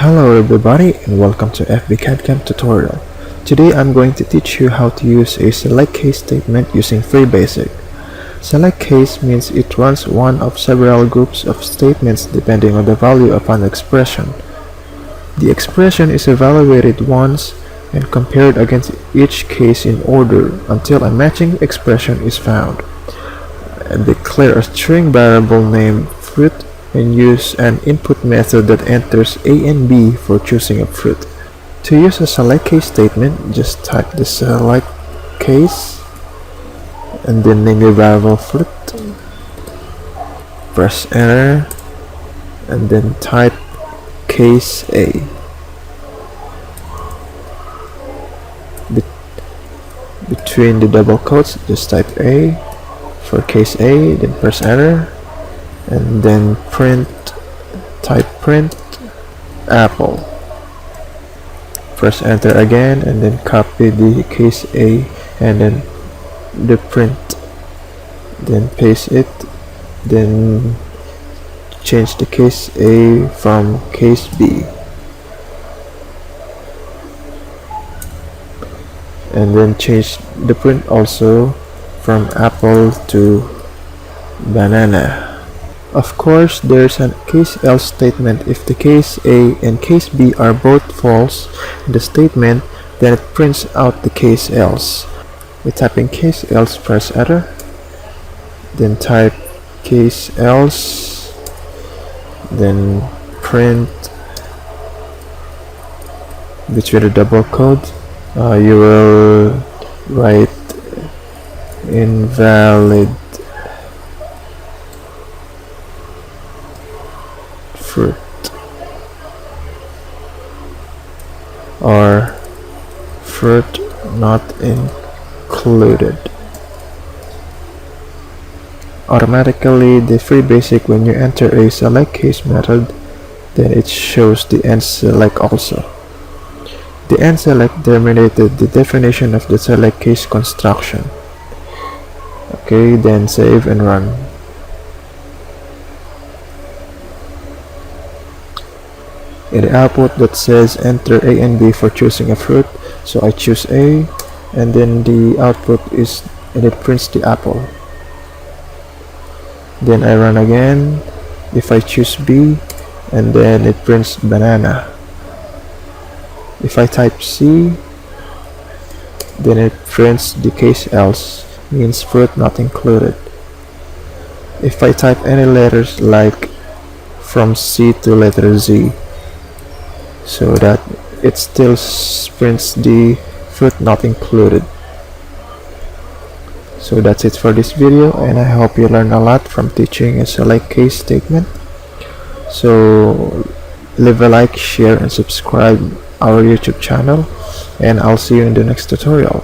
Hello everybody and welcome to FbCadCam tutorial. Today I'm going to teach you how to use a select case statement using FreeBASIC. Select case means it runs one of several groups of statements depending on the value of an expression. The expression is evaluated once and compared against each case in order until a matching expression is found. And declare a string variable named fruit and use an input method that enters A and B for choosing a fruit. To use a select case statement, just type the select case and then name your variable fruit. Press enter and then type case A. Between the double quotes, just type A for case A, then press enter and then type print apple. Press enter again and then copy the case A and then the print, then paste it, then change the case A from case B and then change the print also from apple to banana. Of course, there's a case else statement. If the case A and case B are both false in the statement, then it prints out the case else. By typing case else, press enter, then type case else, then print between the double quotes. You will write invalid fruit or fruit not included. Automatically, the FreeBASIC, when you enter a select case method, then it shows the end select also. The end select terminated the definition of the select case construction. Okay, then save and run. In the output that says enter A and B for choosing a fruit, so I choose A and then the output is, and it prints the apple. Then I run again. If I choose B and then it prints banana. If I type C, then it prints the case else, means fruit not included. If I type any letters like from C to letter Z, so that it still prints the fruit not included. So that's it for this video, and I hope you learned a lot from teaching a select case statement. So leave a like, share and subscribe our YouTube channel, and I'll see you in the next tutorial.